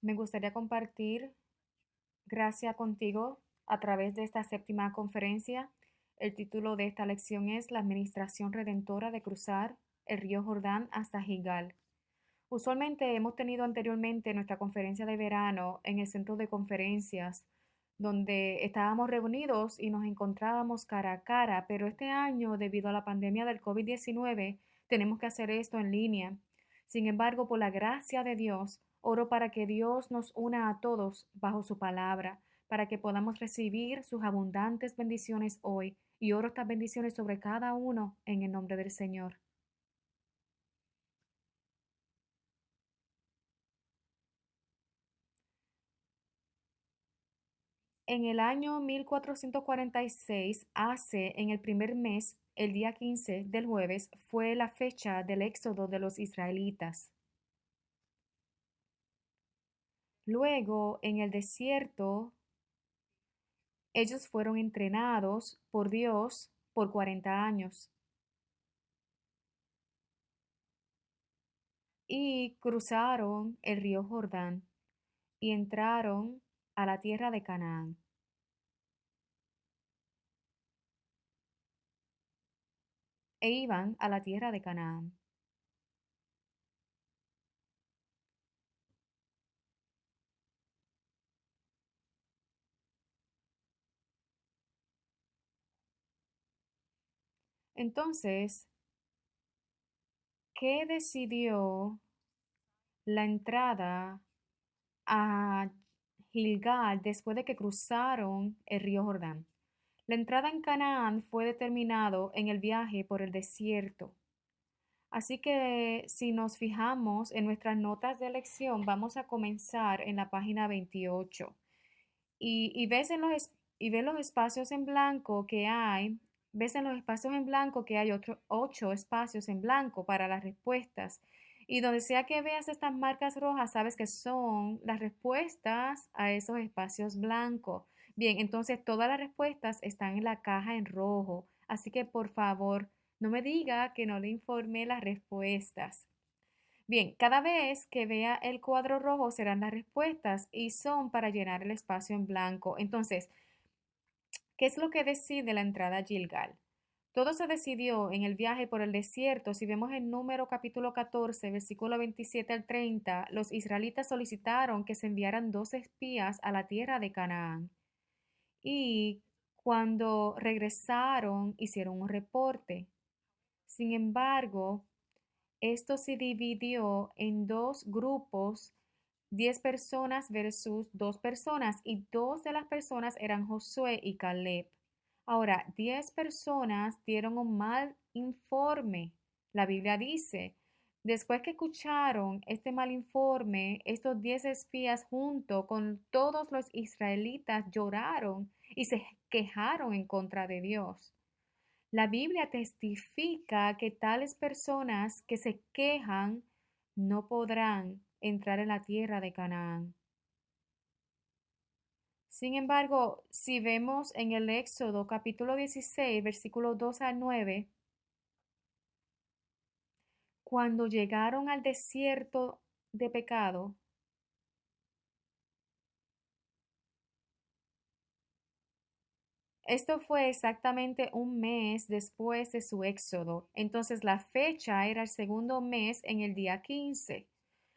Me gustaría compartir gracia contigo a través de esta séptima conferencia. El título de esta lección es La Administración Redentora de cruzar el río Jordán hasta Gilgal. Usualmente hemos tenido anteriormente nuestra conferencia de verano en el centro de conferencias, donde estábamos reunidos y nos encontrábamos cara a cara, pero este año, debido a la pandemia del COVID-19, tenemos que hacer esto en línea. Sin embargo, por la gracia de Dios, oro para que Dios nos una a todos bajo su palabra, para que podamos recibir sus abundantes bendiciones hoy, y oro estas bendiciones sobre cada uno en el nombre del Señor. En el año 1446, en el primer mes, el día 15 del jueves, fue la fecha del éxodo de los israelitas. Luego, en el desierto, ellos fueron entrenados por Dios por 40 años y cruzaron el río Jordán y entraron a la tierra de Canaán e iban a la tierra de Canaán. Entonces, ¿qué decidió la entrada a Gilgal después de que cruzaron el río Jordán? La entrada en Canaán fue determinado en el viaje por el desierto. Así que si nos fijamos en nuestras notas de lección, vamos a comenzar en la página 28 y ves los espacios en blanco que hay, ves en los espacios en blanco que hay 8 espacios en blanco para las respuestas. Y donde sea que veas estas marcas rojas, sabes que son las respuestas a esos espacios blancos. Bien, entonces todas las respuestas están en la caja en rojo. Así que por favor, no me diga que no le informé las respuestas. Bien, cada vez que vea el cuadro rojo serán las respuestas y son para llenar el espacio en blanco. Entonces, ¿qué es lo que decide la entrada a Gilgal? Todo se decidió en el viaje por el desierto. Si vemos en Número capítulo 14, versículo 27 al 30, los israelitas solicitaron que se enviaran 2 espías a la tierra de Canaán. Y cuando regresaron, hicieron un reporte. Sin embargo, esto se dividió en dos grupos, 10 personas versus 2 personas, y dos de las personas eran Josué y Caleb. Ahora, 10 personas dieron un mal informe. La Biblia dice, después que escucharon este mal informe, estos 10 espías junto con todos los israelitas lloraron y se quejaron en contra de Dios. La Biblia testifica que tales personas que se quejan no podrán entrar en la tierra de Canaán. Sin embargo, si vemos en el Éxodo capítulo 16, versículos 2 al 9, cuando llegaron al desierto de pecado, esto fue exactamente un mes después de su éxodo. Entonces la fecha era el segundo mes en el día 15.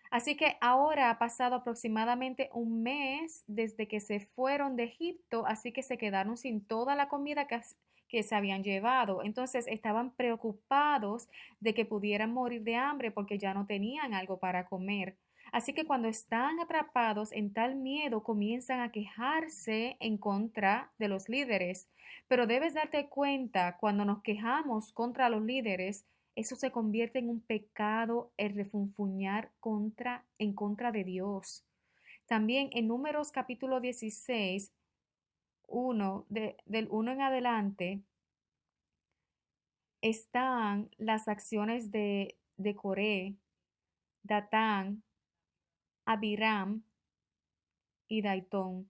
Así que ahora ha pasado aproximadamente un mes desde que se fueron de Egipto, así que se quedaron sin toda la comida que se habían llevado. Entonces estaban preocupados de que pudieran morir de hambre porque ya no tenían algo para comer. Así que cuando están atrapados en tal miedo, comienzan a quejarse en contra de los líderes. Pero debes darte cuenta, cuando nos quejamos contra los líderes, eso se convierte en un pecado el refunfuñar en contra de Dios. También en Números capítulo 16, del 1 en adelante, están las acciones de Coré, Datán, Abiram y Daitón.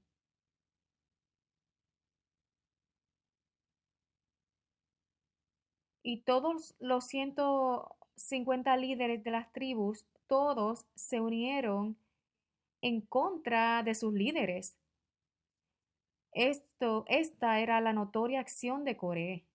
Y todos los 150 líderes de las tribus, todos se unieron en contra de sus líderes. Esta era la notoria acción de Coré.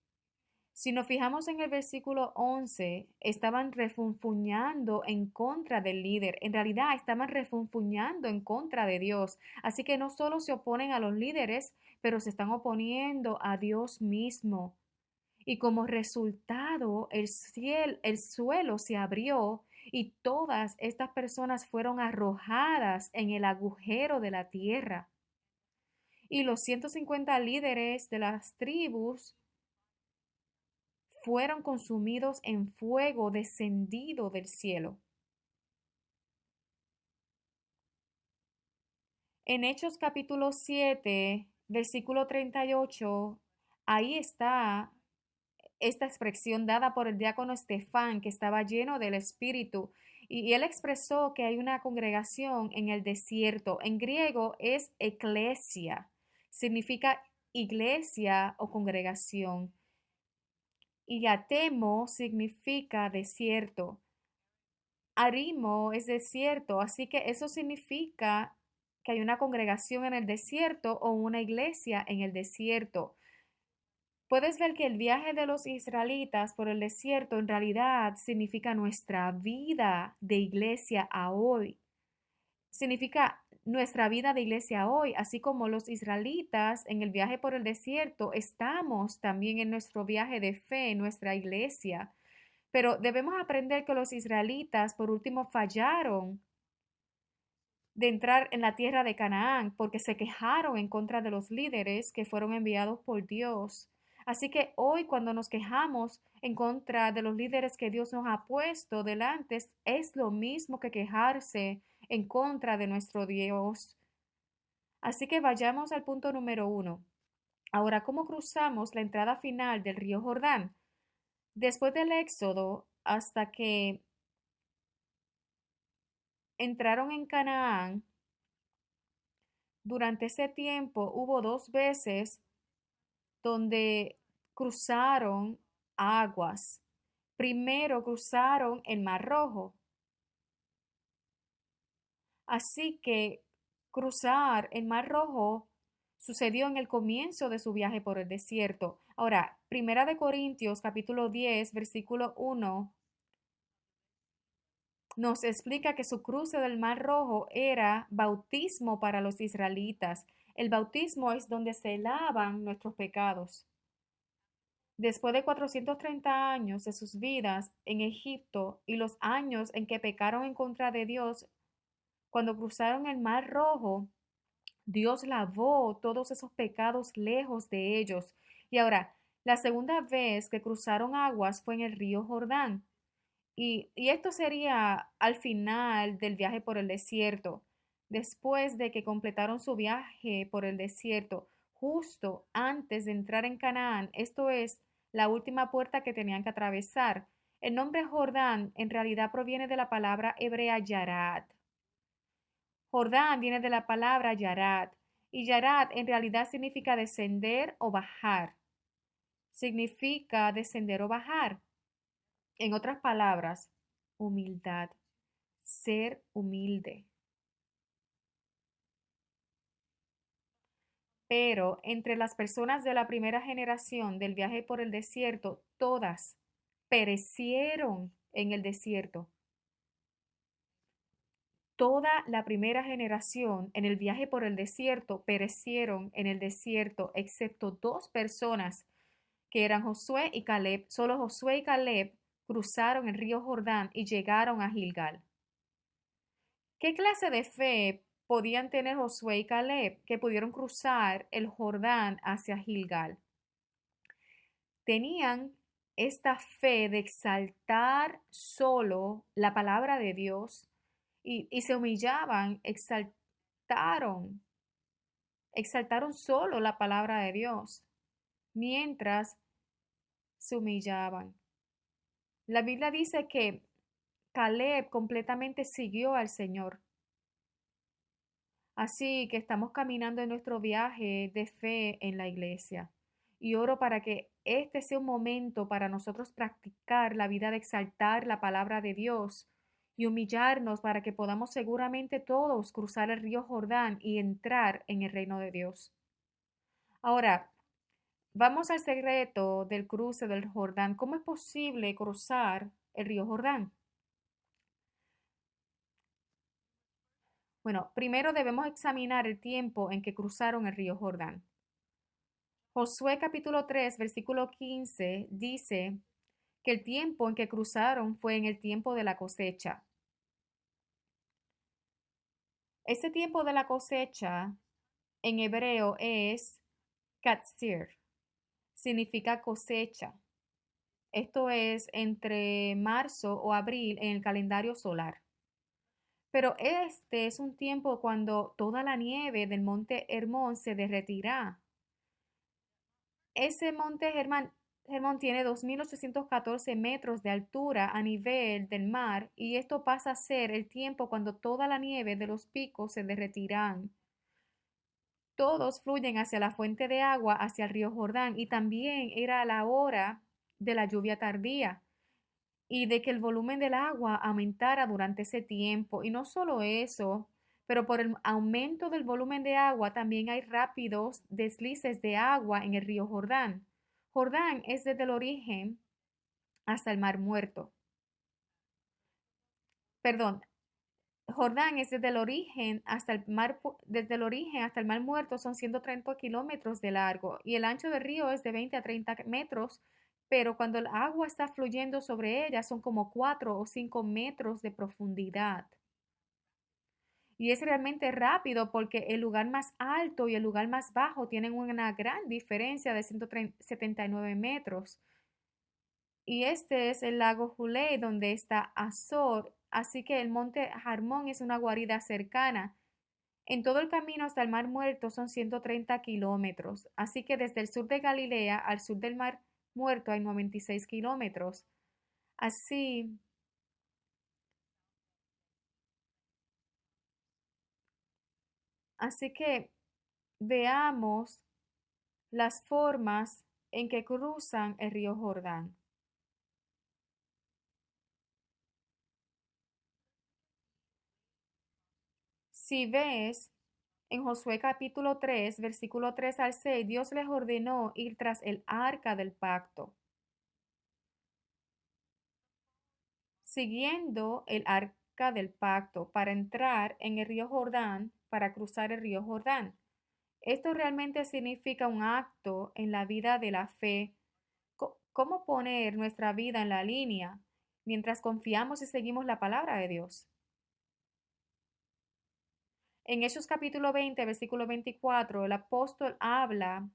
Si nos fijamos en el versículo 11, estaban refunfuñando en contra del líder. En realidad estaban refunfuñando en contra de Dios. Así que no solo se oponen a los líderes, pero se están oponiendo a Dios mismo. Y como resultado, el suelo se abrió y todas estas personas fueron arrojadas en el agujero de la tierra. Y los 150 líderes de las tribus fueron consumidos en fuego descendido del cielo. En Hechos capítulo 7, versículo 38, ahí está esta expresión dada por el diácono Estefán, que estaba lleno del Espíritu, y él expresó que hay una congregación en el desierto. En griego es eclesia, significa iglesia o congregación. Y atemo significa desierto. Arimo es desierto, así que eso significa que hay una congregación en el desierto o una iglesia en el desierto. Puedes ver que el viaje de los israelitas por el desierto en realidad significa nuestra vida de iglesia a hoy. Significa nuestra vida de iglesia hoy, así como los israelitas en el viaje por el desierto, estamos también en nuestro viaje de fe, en nuestra iglesia. Pero debemos aprender que los israelitas, por último, fallaron de entrar en la tierra de Canaán porque se quejaron en contra de los líderes que fueron enviados por Dios. Así que hoy cuando nos quejamos en contra de los líderes que Dios nos ha puesto delante, es lo mismo que quejarse en contra de nuestro Dios. Así que vayamos al punto número 1. Ahora, ¿cómo cruzamos la entrada final del río Jordán? Después del Éxodo, hasta que entraron en Canaán, durante ese tiempo hubo 2 veces donde cruzaron aguas. Primero cruzaron el Mar Rojo. Así que cruzar el Mar Rojo sucedió en el comienzo de su viaje por el desierto. Ahora, Primera de Corintios capítulo 10, versículo 1 nos explica que su cruce del Mar Rojo era bautismo para los israelitas. El bautismo es donde se lavan nuestros pecados. Después de 430 años de sus vidas en Egipto y los años en que pecaron en contra de Dios, cuando cruzaron el Mar Rojo, Dios lavó todos esos pecados lejos de ellos. Y ahora, la segunda vez que cruzaron aguas fue en el río Jordán. Y esto sería al final del viaje por el desierto, después de que completaron su viaje por el desierto, justo antes de entrar en Canaán. Esto es la última puerta que tenían que atravesar. El nombre Jordán en realidad proviene de la palabra hebrea Yarat. Jordán viene de la palabra Yarat y Yarat en realidad significa descender o bajar. Significa descender o bajar. En otras palabras, humildad, ser humilde. Pero entre las personas de la primera generación del viaje por el desierto, todas perecieron en el desierto. Toda la primera generación en el viaje por el desierto perecieron en el desierto, excepto 2 personas que eran Josué y Caleb. Solo Josué y Caleb cruzaron el río Jordán y llegaron a Gilgal. ¿Qué clase de fe podían tener Josué y Caleb que pudieron cruzar el Jordán hacia Gilgal? Tenían esta fe de exaltar solo la palabra de Dios y se humillaban, exaltaron solo la palabra de Dios mientras se humillaban. La Biblia dice que Caleb completamente siguió al Señor. Así que estamos caminando en nuestro viaje de fe en la iglesia. Y oro para que este sea un momento para nosotros practicar la vida de exaltar la palabra de Dios y humillarnos para que podamos seguramente todos cruzar el río Jordán y entrar en el reino de Dios. Ahora, vamos al secreto del cruce del Jordán. ¿Cómo es posible cruzar el río Jordán? Bueno, primero debemos examinar el tiempo en que cruzaron el río Jordán. Josué capítulo 3, versículo 15 dice que el tiempo en que cruzaron fue en el tiempo de la cosecha. Ese tiempo de la cosecha en hebreo es katsir, significa cosecha. Esto es entre marzo o abril en el calendario solar. Pero este es un tiempo cuando toda la nieve del monte Hermón se derretirá. Ese monte Hermón tiene 2.814 metros de altura a nivel del mar y esto pasa a ser el tiempo cuando toda la nieve de los picos se derretirán. Todos fluyen hacia la fuente de agua, hacia el río Jordán, y también era la hora de la lluvia tardía y de que el volumen del agua aumentara durante ese tiempo. Y no solo eso, pero por el aumento del volumen de agua también hay rápidos deslices de agua en el río Jordán. Jordán es desde el origen hasta el Mar Muerto. Perdón, Jordán es desde el origen hasta el mar, desde el origen hasta el Mar Muerto son 130 kilómetros de largo y el ancho del río es de 20 a 30 metros, pero cuando el agua está fluyendo sobre ella son como 4 o 5 metros de profundidad. Y es realmente rápido porque el lugar más alto y el lugar más bajo tienen una gran diferencia de 179 metros. Y este es el lago Juley donde está Azor, así que el monte Harmón es una guarida cercana. En todo el camino hasta el Mar Muerto son 130 kilómetros, así que desde el sur de Galilea al sur del Mar Muerto hay 96 kilómetros. Así, así que veamos las formas en que cruzan el río Jordán. Si ves en Josué capítulo 3, versículo 3 al 6, Dios les ordenó ir tras el arca del pacto, siguiendo el arca del pacto para entrar en el río Jordán, para cruzar el río Jordán. Esto realmente significa un acto en la vida de la fe. ¿Cómo poner nuestra vida en la línea mientras confiamos y seguimos la palabra de Dios? En Hechos capítulo 20, versículo 24, el apóstol habla,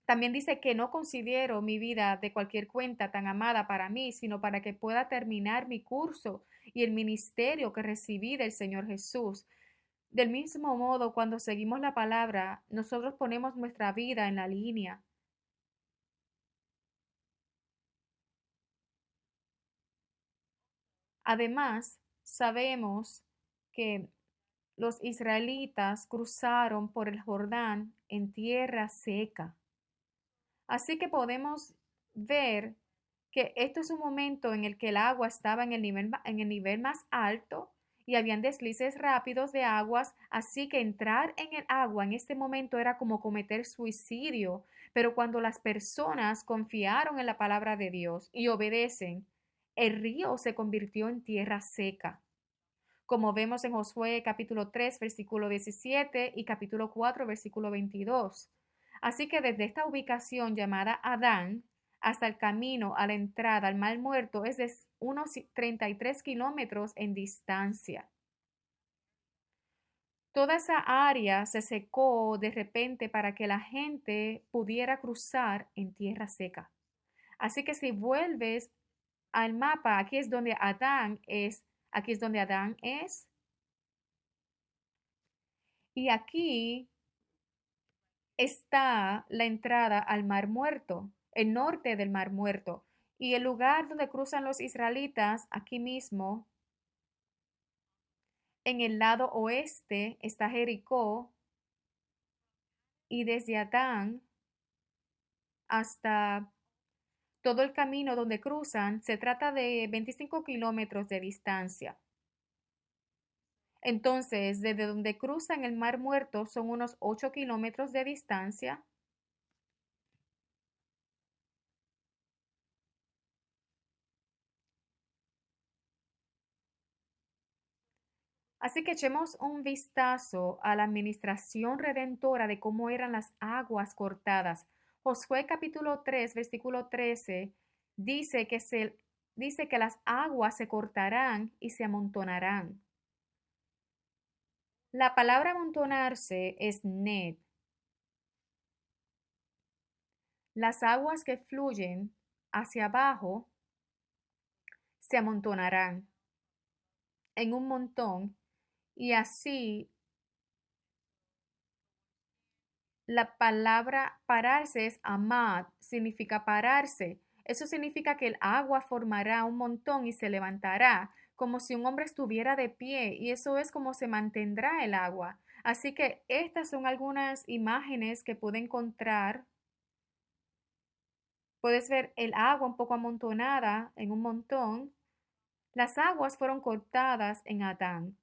también dice que no considero mi vida de cualquier cuenta tan amada para mí, sino para que pueda terminar mi curso y el ministerio que recibí del Señor Jesús. Del mismo modo, cuando seguimos la palabra, nosotros ponemos nuestra vida en la línea. Además, sabemos que los israelitas cruzaron por el Jordán en tierra seca. Así que podemos ver que esto es un momento en el que el agua estaba en el nivel más alto y habían deslices rápidos de aguas, así que entrar en el agua en este momento era como cometer suicidio, pero cuando las personas confiaron en la palabra de Dios y obedecen, el río se convirtió en tierra seca, como vemos en Josué capítulo 3, versículo 17 y capítulo 4, versículo 22. Así que desde esta ubicación llamada Adán hasta el camino a la entrada al Mar Muerto es de unos 33 kilómetros en distancia. Toda esa área se secó de repente para que la gente pudiera cruzar en tierra seca. Así que si vuelves al mapa, aquí es donde Adán es, y aquí está la entrada al Mar Muerto, el norte del Mar Muerto. Y el lugar donde cruzan los israelitas, aquí mismo, en el lado oeste, está Jericó, y desde Adán hasta todo el camino donde cruzan, se trata de 25 kilómetros de distancia. Entonces, desde donde cruzan el Mar Muerto son unos 8 kilómetros de distancia. Así que echemos un vistazo a la administración redentora de cómo eran las aguas cortadas. Josué capítulo 3, versículo 13 dice dice que las aguas se cortarán y se amontonarán. La palabra amontonarse es ned. Las aguas que fluyen hacia abajo se amontonarán en un montón y así la palabra pararse es amad, significa pararse. Eso significa que el agua formará un montón y se levantará, como si un hombre estuviera de pie, y eso es como se mantendrá el agua. Así que estas son algunas imágenes que pude encontrar. Puedes ver el agua un poco amontonada en un montón. Las aguas fueron cortadas en Adán.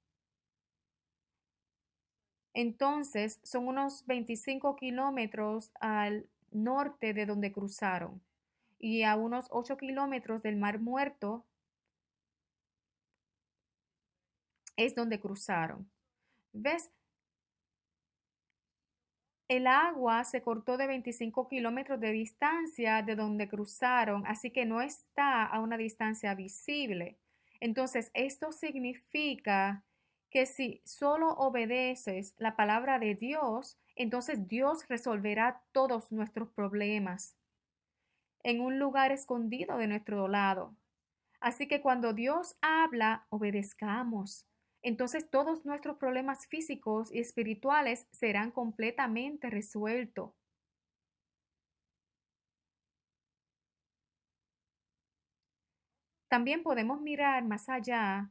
Entonces son unos 25 kilómetros al norte de donde cruzaron y a unos 8 kilómetros del Mar Muerto es donde cruzaron. ¿Ves? El agua se cortó de 25 kilómetros de distancia de donde cruzaron, así que no está a una distancia visible. Entonces, esto significa que si solo obedeces la palabra de Dios, entonces Dios resolverá todos nuestros problemas en un lugar escondido de nuestro lado. Así que cuando Dios habla, obedezcamos. Entonces todos nuestros problemas físicos y espirituales serán completamente resueltos. También podemos mirar más allá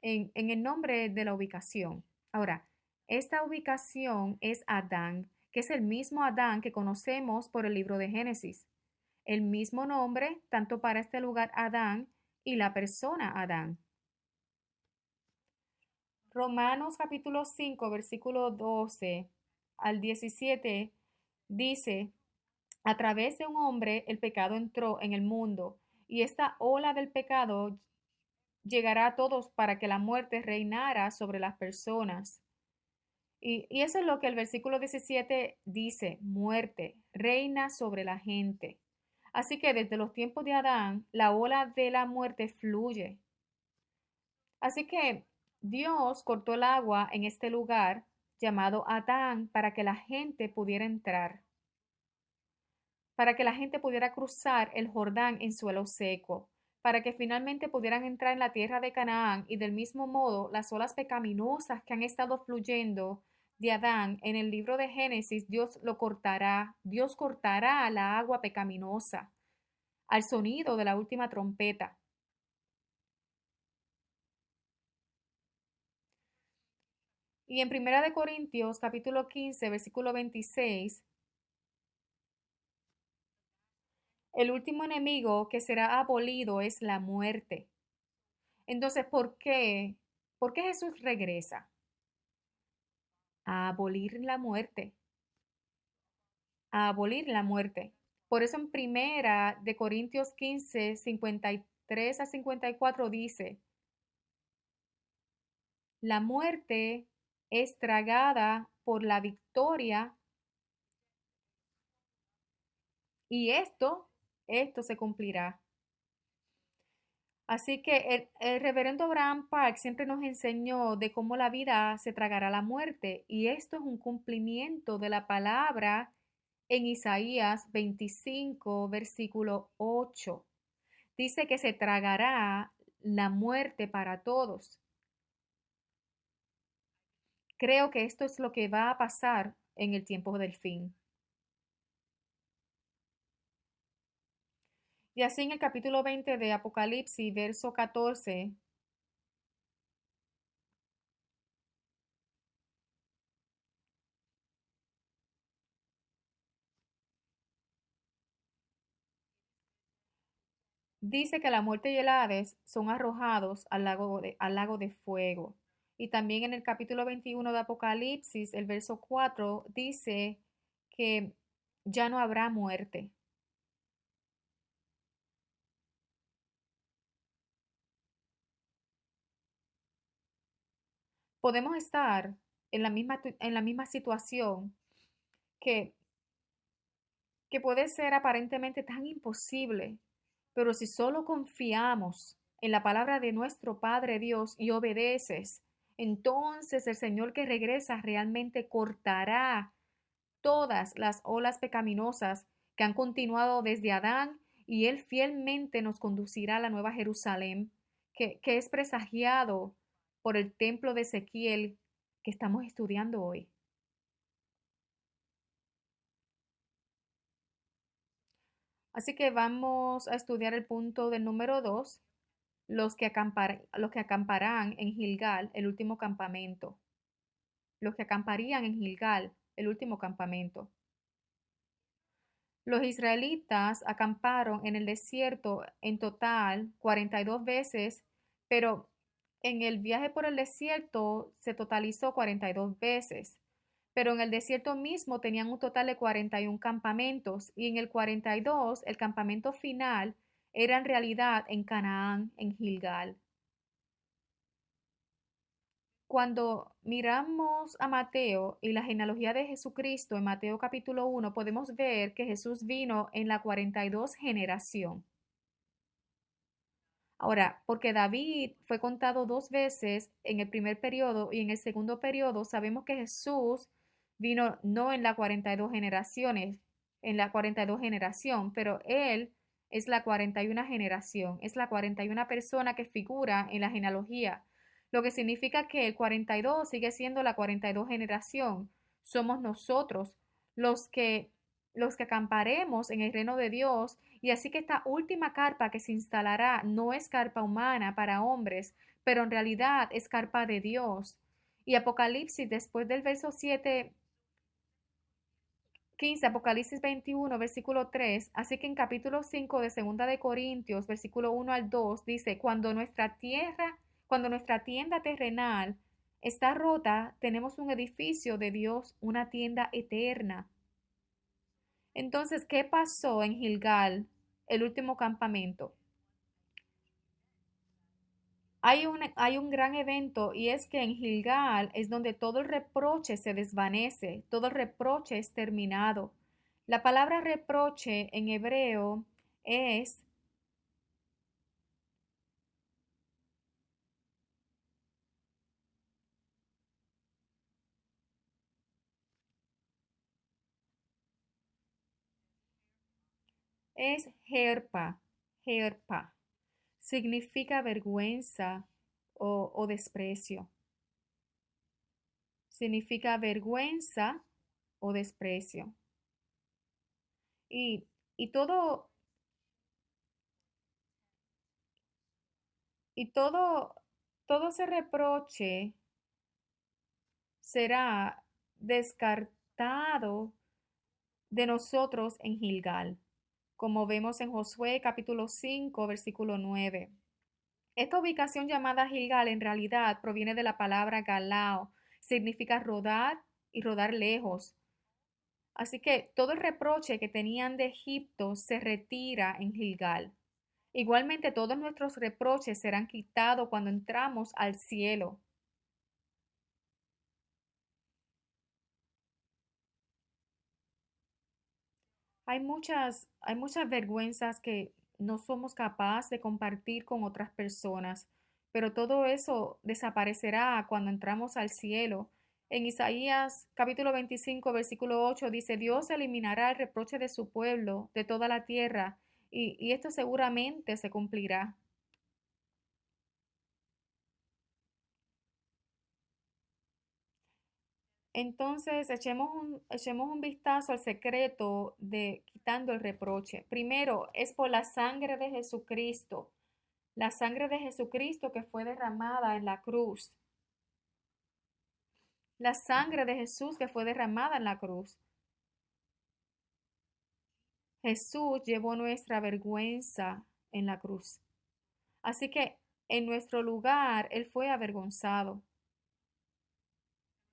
en el nombre de la ubicación. Ahora, esta ubicación es Adán, que es el mismo Adán que conocemos por el libro de Génesis. El mismo nombre tanto para este lugar Adán y la persona Adán. Romanos capítulo 5 versículo 12 al 17 dice, a través de un hombre el pecado entró en el mundo y esta ola del pecado llegará a todos para que la muerte reinara sobre las personas. Y eso es lo que el versículo 17 dice, muerte, reina sobre la gente. Así que desde los tiempos de Adán, la ola de la muerte fluye. Así que Dios cortó el agua en este lugar llamado Adán para que la gente pudiera entrar, para que la gente pudiera cruzar el Jordán en suelo seco, para que finalmente pudieran entrar en la tierra de Canaán y del mismo modo las olas pecaminosas que han estado fluyendo de Adán en el libro de Génesis, Dios cortará la agua pecaminosa al sonido de la última trompeta. Y en Primera de Corintios, capítulo 15 versículo 26, el último enemigo que será abolido es la muerte. Entonces, ¿por qué? ¿Por qué Jesús regresa? A abolir la muerte, a abolir la muerte. Por eso en Primera de Corintios 15, 53 a 54 dice, la muerte es tragada por la victoria y esto se cumplirá. Así que el reverendo Abraham Park siempre nos enseñó de cómo la vida se tragará la muerte y esto es un cumplimiento de la palabra en Isaías 25, versículo 8. Dice que se tragará la muerte para todos. Creo que esto es lo que va a pasar en el tiempo del fin. Y así en el capítulo 20 de Apocalipsis, verso 14, dice que la muerte y el Hades son arrojados al lago de fuego. Y también en el capítulo 21 de Apocalipsis, el verso 4 dice que ya no habrá muerte. Podemos estar en la misma situación que, que puede ser aparentemente tan imposible, pero si solo confiamos en la palabra de nuestro Padre Dios y obedeces, entonces el Señor que regresa realmente cortará todas las olas pecaminosas que han continuado desde Adán y Él fielmente nos conducirá a la nueva Jerusalén, que es presagiado por el templo de Ezequiel que estamos estudiando hoy. Así que vamos a estudiar el punto del número 2, los que acamparán en Gilgal, el último campamento. Los que acamparían en Gilgal, el último campamento. Los israelitas acamparon en el desierto en total 42 veces, pero en el viaje por el desierto se totalizó 42 veces. Pero en el desierto mismo tenían un total de 41 campamentos y en el 42 el campamento final era en realidad en Canaán, en Gilgal. Cuando miramos a Mateo y la genealogía de Jesucristo en Mateo capítulo 1, podemos ver que Jesús vino en la 42 generación. Ahora, porque David fue contado dos veces en el primer periodo y en el segundo periodo, sabemos que Jesús vino no en la 42 generaciones, en la 42 generación, pero él es la 41 generación, es la 41 persona que figura en la genealogía, lo que significa que el 42 sigue siendo la 42 generación. Somos nosotros los que los que acamparemos en el reino de Dios, y así que esta última carpa que se instalará no es carpa humana para hombres, pero en realidad es carpa de Dios. Y Apocalipsis, después del verso 7:15, Apocalipsis 21, versículo 3, así que en capítulo 5 de Segunda de Corintios, versículo 1 al 2, dice, cuando nuestra tienda terrenal está rota, tenemos un edificio de Dios, una tienda eterna. Entonces, ¿qué pasó en Gilgal, el último campamento? Hay un gran evento y es que en Gilgal es donde todo el reproche se desvanece, todo el reproche es terminado. La palabra reproche en hebreo es, es herpa, herpa. Significa vergüenza o desprecio. Significa vergüenza o desprecio. Y, y todo, y todo ese reproche será descartado de nosotros en Gilgal, como vemos en Josué capítulo 5, versículo 9. Esta ubicación llamada Gilgal en realidad proviene de la palabra galao, significa rodar y rodar lejos. Así que todo el reproche que tenían de Egipto se retira en Gilgal. Igualmente todos nuestros reproches serán quitados cuando entramos al cielo. Hay muchas vergüenzas que no somos capaces de compartir con otras personas, pero todo eso desaparecerá cuando entramos al cielo. En Isaías capítulo 25, versículo 8 dice, Dios eliminará el reproche de su pueblo, de toda la tierra, y esto seguramente se cumplirá. Entonces, echemos un vistazo al secreto de quitando el reproche. Primero, es por la sangre de Jesucristo, la sangre de Jesucristo que fue derramada en la cruz, la sangre de Jesús que fue derramada en la cruz. Jesús llevó nuestra vergüenza en la cruz. Así que en nuestro lugar Él fue avergonzado.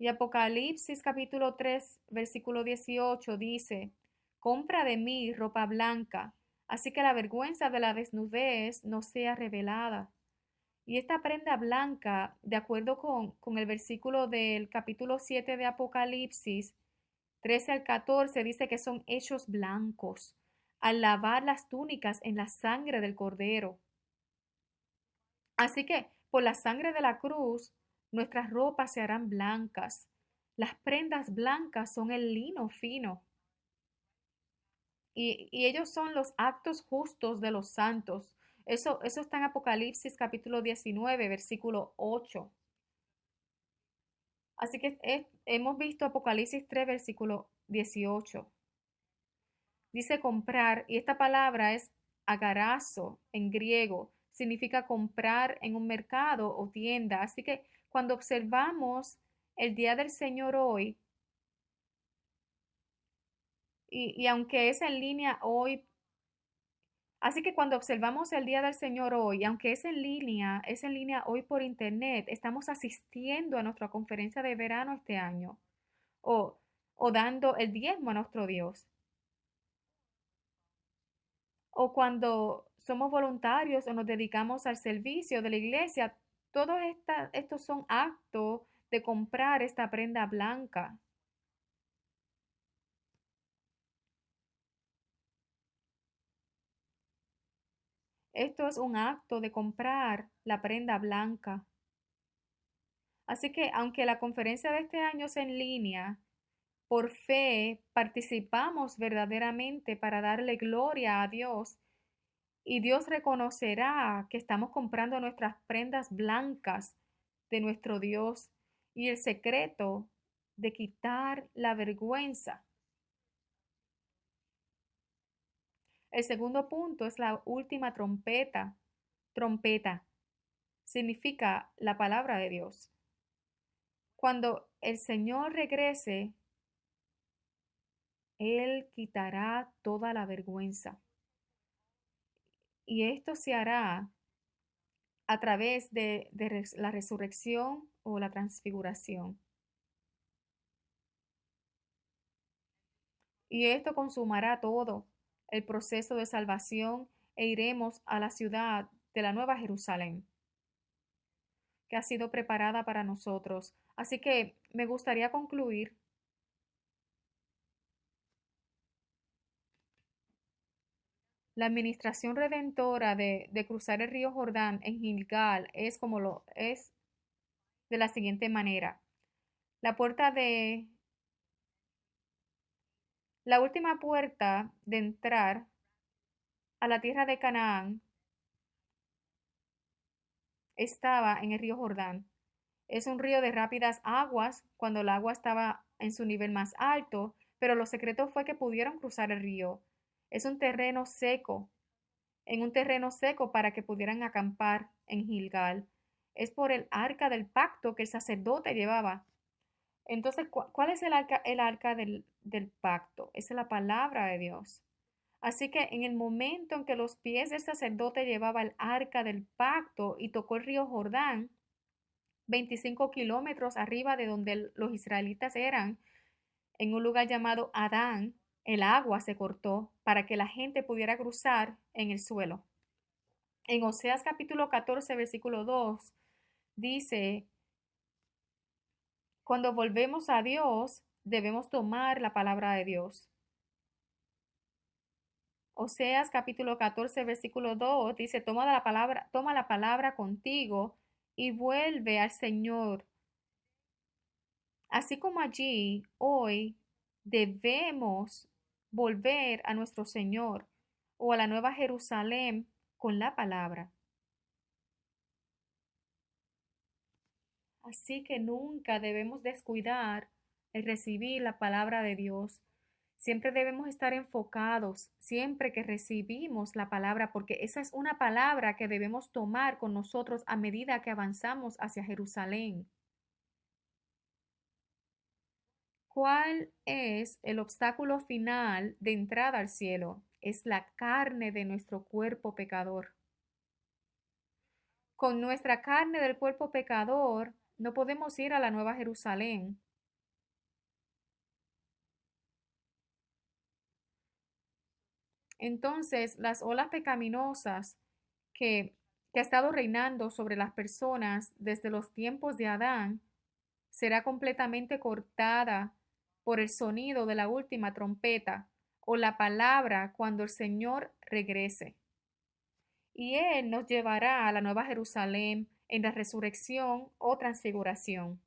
Y Apocalipsis capítulo 3, versículo 18 dice, compra de mí ropa blanca, así que la vergüenza de la desnudez no sea revelada. Y esta prenda blanca, de acuerdo con el versículo del capítulo 7 de Apocalipsis, 13 al 14, dice que son hechos blancos al lavar las túnicas en la sangre del Cordero. Así que por la sangre de la cruz, nuestras ropas se harán blancas. Las prendas blancas son el lino fino. Y ellos son los actos justos de los santos. Eso está en Apocalipsis capítulo 19, versículo 8. Así que hemos visto Apocalipsis 3, versículo 18. Dice comprar, y esta palabra es agarazo en griego, significa comprar en un mercado o tienda. Así que cuando observamos el día del Señor hoy, y aunque es en línea hoy, así que cuando observamos el día del Señor hoy, aunque es en línea hoy por internet, estamos asistiendo a nuestra conferencia de verano este año o, o dando el diezmo a nuestro Dios. O cuando somos voluntarios o nos dedicamos al servicio de la iglesia, todos estos son actos de comprar esta prenda blanca. Esto es un acto de comprar la prenda blanca. Así que aunque la conferencia de este año es en línea, por fe participamos verdaderamente para darle gloria a Dios y Dios reconocerá que estamos comprando nuestras prendas blancas de nuestro Dios y el secreto de quitar la vergüenza. El segundo punto es la última trompeta. Trompeta significa la palabra de Dios. Cuando el Señor regrese, Él quitará toda la vergüenza. Y esto se hará a través de la resurrección o la transfiguración. Y esto consumará todo el proceso de salvación e iremos a la ciudad de la Nueva Jerusalén, que ha sido preparada para nosotros. Así que me gustaría concluir. La administración redentora de cruzar el río Jordán en Gilgal es como lo es de la siguiente manera. La puerta de la última puerta de entrar a la tierra de Canaán estaba en el río Jordán. Es un río de rápidas aguas cuando el agua estaba en su nivel más alto, pero lo secreto fue que pudieron cruzar el río. Es un terreno seco, en un terreno seco para que pudieran acampar en Gilgal. Es por el arca del pacto que el sacerdote llevaba. Entonces, ¿cuál es el arca del pacto? Es la palabra de Dios. Así que en el momento en que los pies del sacerdote llevaba el arca del pacto y tocó el río Jordán, 25 kilómetros arriba de donde los israelitas eran, en un lugar llamado Adán, el agua se cortó para que la gente pudiera cruzar en el suelo. En Oseas capítulo 14, versículo 2, dice, cuando volvemos a Dios, debemos tomar la palabra de Dios. Oseas capítulo 14, versículo 2 dice, toma la palabra contigo y vuelve al Señor. Así como allí, hoy debemos volver a nuestro Señor o a la Nueva Jerusalén con la palabra. Así que nunca debemos descuidar el recibir la palabra de Dios. Siempre debemos estar enfocados, siempre que recibimos la palabra, porque esa es una palabra que debemos tomar con nosotros a medida que avanzamos hacia Jerusalén. ¿Cuál es el obstáculo final de entrada al cielo? Es la carne de nuestro cuerpo pecador. Con nuestra carne del cuerpo pecador no podemos ir a la Nueva Jerusalén. Entonces, las olas pecaminosas que, que ha estado reinando sobre las personas desde los tiempos de Adán será completamente cortada por el sonido de la última trompeta o la palabra cuando el Señor regrese. Y Él nos llevará a la Nueva Jerusalén en la resurrección o transfiguración.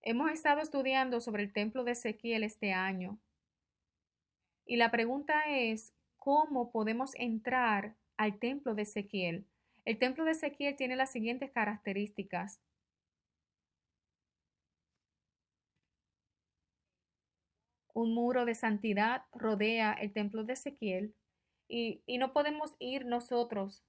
Hemos estado estudiando sobre el templo de Ezequiel este año y la pregunta es, ¿cómo podemos entrar al templo de Ezequiel? El templo de Ezequiel tiene las siguientes características. Un muro de santidad rodea el templo de Ezequiel y no podemos ir nosotros,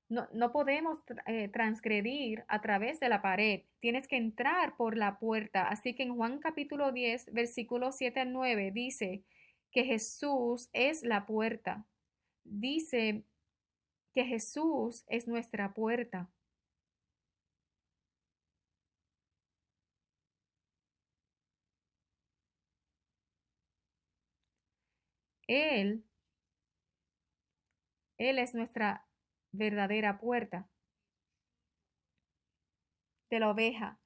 no podemos transgredir a través de la pared. Tienes que entrar por la puerta. Así que en Juan capítulo 10, versículos 7 al 9 dice que Jesús es la puerta. Dice que Jesús es nuestra puerta. Él, Él es nuestra verdadera puerta de la oveja.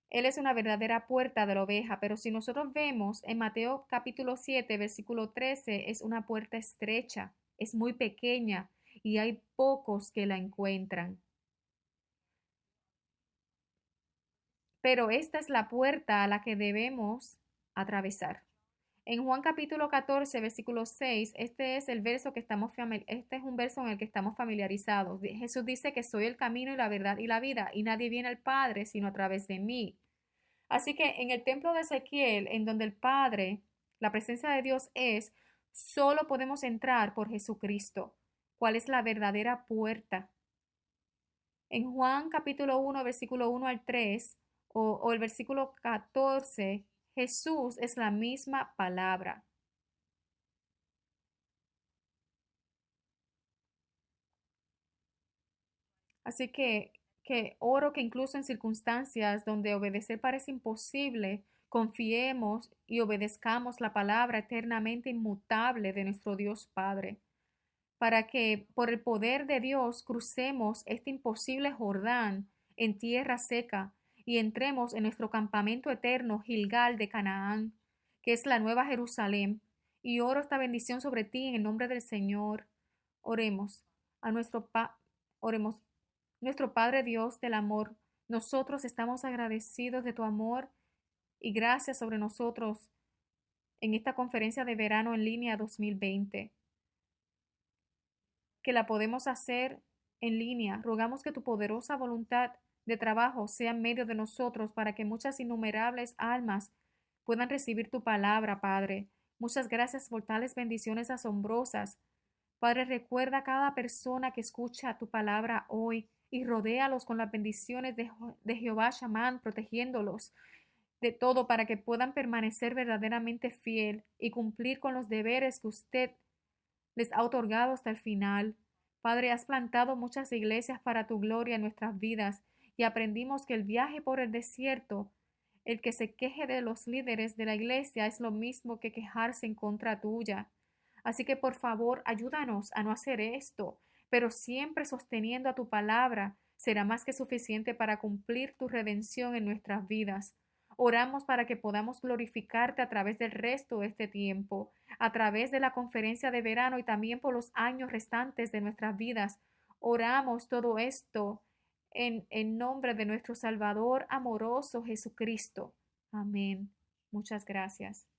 Él es una verdadera puerta de la oveja, pero si nosotros vemos en Mateo capítulo 7, versículo 13, es una puerta estrecha, es muy pequeña y hay pocos que la encuentran. Pero esta es la puerta a la que debemos atravesar. En Juan capítulo 14, versículo 6, este es el verso que este es un verso en el que estamos familiarizados. Jesús dice que soy el camino y la verdad y la vida, y nadie viene al Padre sino a través de mí. Así que en el templo de Ezequiel, en donde el Padre, la presencia de Dios es, solo podemos entrar por Jesucristo. ¿Cuál es la verdadera puerta? En Juan capítulo 1, versículo 1 al 3, o el versículo 14, Jesús es la misma palabra. Así que oro que incluso en circunstancias donde obedecer parece imposible, confiemos y obedezcamos la palabra eternamente inmutable de nuestro Dios Padre, para que por el poder de Dios crucemos este imposible Jordán en tierra seca y entremos en nuestro campamento eterno Gilgal de Canaán, que es la nueva Jerusalén. Y oro esta bendición sobre ti en el nombre del Señor. Oremos a oremos. Nuestro Padre Dios del amor, nosotros estamos agradecidos de tu amor y gracias sobre nosotros en esta conferencia de verano en línea 2020, que la podemos hacer en línea. Rogamos que tu poderosa voluntad de trabajo sea en medio de nosotros para que muchas innumerables almas puedan recibir tu palabra, Padre. Muchas gracias por tales bendiciones asombrosas. Padre, recuerda a cada persona que escucha tu palabra hoy y rodéalos con las bendiciones de Jehová Shamán, protegiéndolos de todo para que puedan permanecer verdaderamente fiel y cumplir con los deberes que usted les ha otorgado hasta el final. Padre, has plantado muchas iglesias para tu gloria en nuestras vidas y aprendimos que el viaje por el desierto, el que se queje de los líderes de la iglesia es lo mismo que quejarse en contra tuya. Así que por favor, ayúdanos a no hacer esto, pero siempre sosteniendo a tu palabra será más que suficiente para cumplir tu redención en nuestras vidas. Oramos para que podamos glorificarte a través del resto de este tiempo, a través de la conferencia de verano y también por los años restantes de nuestras vidas. Oramos todo esto en nombre de nuestro Salvador amoroso Jesucristo. Amén. Muchas gracias.